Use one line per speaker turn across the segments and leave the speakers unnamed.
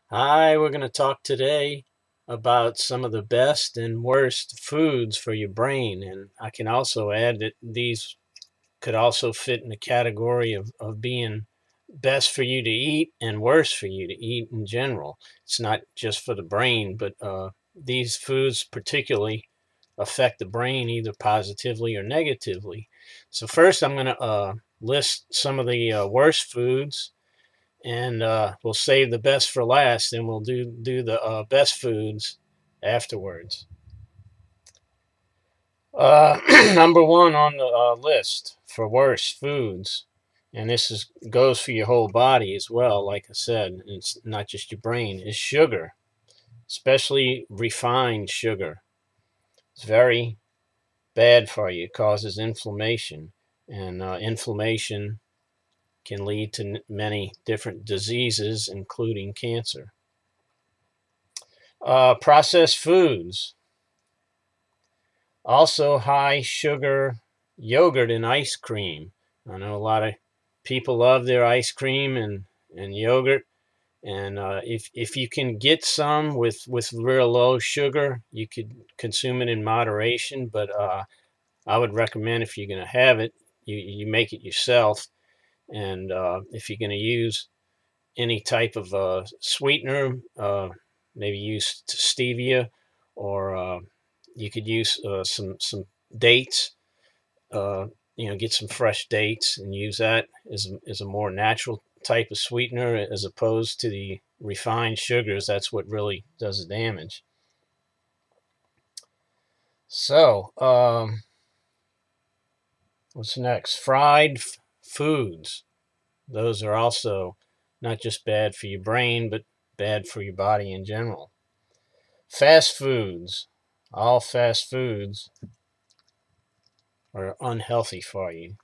Hi, we're going to talk today about some of the best and worst foods for your brain. And I can also add that these could also fit in the category of being best for you to eat and worse for you to eat in general. It's not just for the brain, but these foods particularly affect the brain either positively or negatively. So, first, I'm going to list some of the worst foods, and we'll save the best for last, and we'll do the best foods afterwards. Number one on the list for worst foods, and this is goes for your whole body as well. Like I said, it's not just your brain. Is sugar, especially refined sugar. It's very bad for you. It causes inflammation, and inflammation can lead to many different diseases, including cancer. Processed foods, also high sugar yogurt and ice cream. I know a lot of people love their ice cream and yogurt. And if you can get some with real low sugar, you could consume it in moderation. But I would recommend if you're going to have it, you make it yourself. And if you're going to use any type of sweetener, maybe use stevia, or you could use some dates. Uh, get some fresh dates and use that as a more natural type of sweetener as opposed to the refined sugars. That's what really does the damage. So, what's next? Fried foods. Those are also not just bad for your brain, but bad for your body in general. Fast foods. All fast foods are unhealthy for you.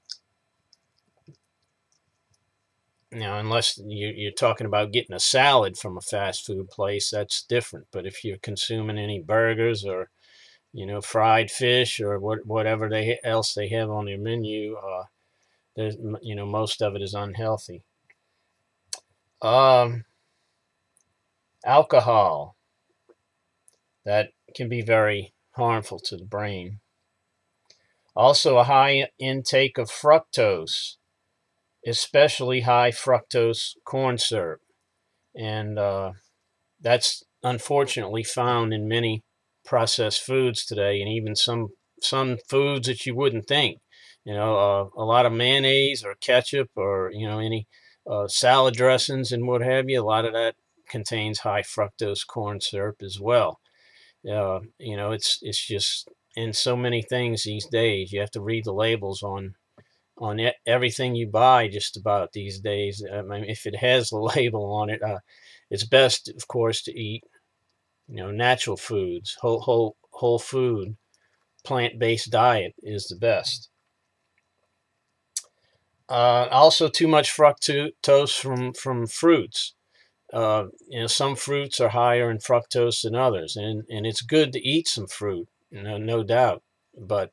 Now, unless you're talking about getting a salad from a fast food place, that's different. But if you're consuming any burgers or fried fish or whatever else they have on their menu, there's most of it is unhealthy. Um, Alcohol, that can be very harmful to the brain. Also, a high intake of fructose, especially high fructose corn syrup, and that's unfortunately found in many processed foods today, and even some foods that you wouldn't think. A lot of mayonnaise or ketchup or any salad dressings and what have you. A lot of that contains high fructose corn syrup as well. It's just in so many things these days. You have to read the labels on everything you buy just about these days. I mean, if it has the label on it, it's best, of course, to eat natural foods, whole food, plant-based diet is the best. Also, too much fructose from fruits. Some fruits are higher in fructose than others, and it's good to eat some fruit, no doubt. But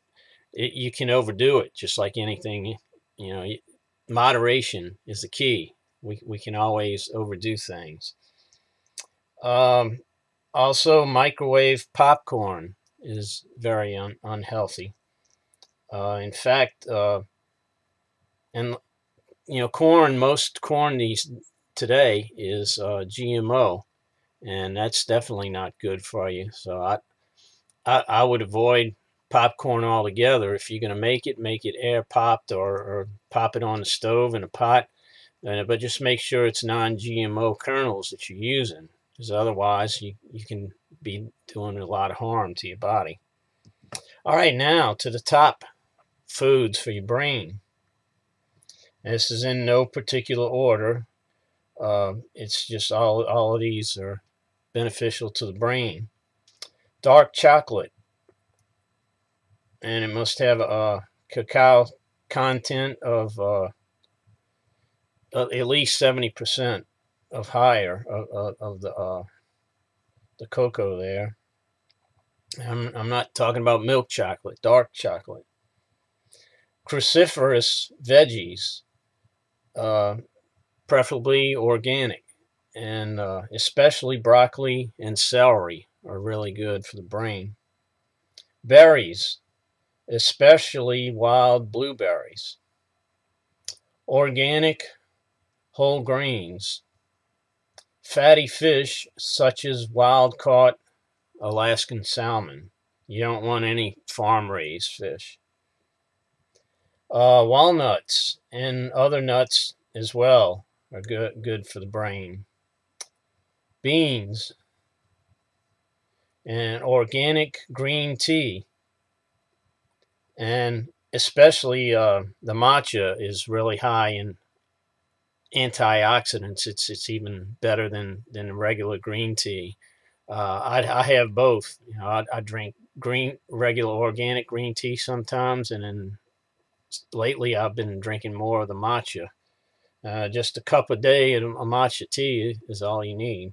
you can overdo it, just like anything. You know, Moderation is the key. We can always overdo things. Um, Also, microwave popcorn is very unhealthy. In fact, and most corn these today is GMO, and that's definitely not good for you. So I would avoid popcorn altogether. If you're going to make it air popped or pop it on the stove in a pot. But just make sure it's non-GMO kernels that you're using, because otherwise you can be doing a lot of harm to your body. All right, now to the top foods for your brain. This is in no particular order. It's just all of these are beneficial to the brain. Dark chocolate, and it must have a cacao content of at least 70% of higher of the cocoa there. I'm not talking about milk chocolate, dark chocolate. Cruciferous veggies, uh, preferably organic. and especially broccoli and celery are really good for the brain. Berries, especially wild blueberries. Organic whole grains. Fatty fish such as wild-caught Alaskan salmon. You don't want any farm-raised fish. Walnuts and other nuts as well are good for the brain. Beans and organic green tea, and especially the matcha is really high in antioxidants. It's even better than regular green tea. I have both. You know, I drink regular organic green tea sometimes, and then lately I've been drinking more of the matcha. Just a cup a day of a matcha tea is all you need.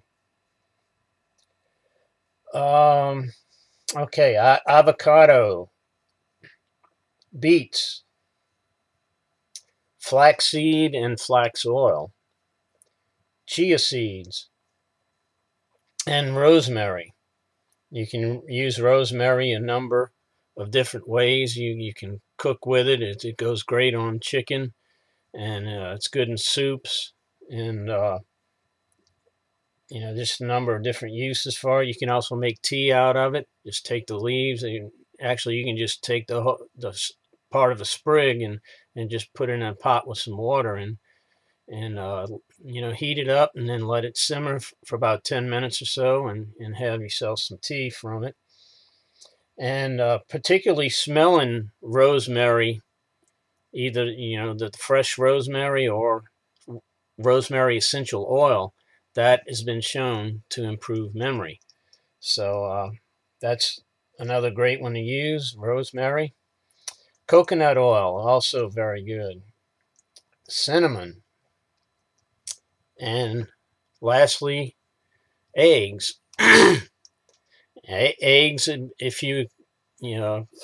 Okay, avocado, beets, flaxseed and flax oil, chia seeds, and rosemary. You can use rosemary a number of different ways. You can cook with it. It goes great on chicken, and it's good in soups, and just a number of different uses for it. You can also make tea out of it. Just take the leaves. Actually, you can just take the part of the sprig and just put it in a pot with some water and heat it up and then let it simmer for about 10 minutes or so and have yourself some tea from it. And particularly smelling rosemary, either the fresh rosemary or rosemary essential oil, that has been shown to improve memory. So that's another great one to use, rosemary. Coconut oil, also very good. Cinnamon. And lastly, eggs. Eggs, if you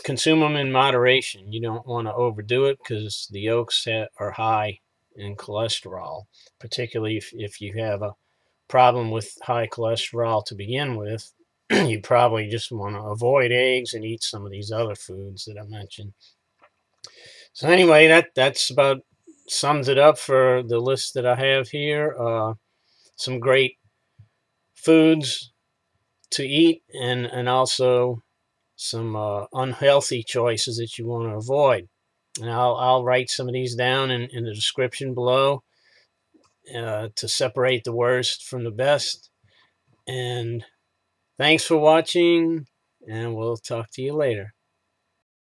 consume them in moderation. You don't want to overdo it because the yolks are high in cholesterol, particularly if you have a problem with high cholesterol to begin with. You probably just want to avoid eggs and eat some of these other foods that I mentioned. So anyway, that's about sums it up for the list that I have here. Some great foods to eat, and also some unhealthy choices that you want to avoid. And I'll write some of these down in the description below to separate the worst from the best. And thanks for watching, and we'll talk to you later.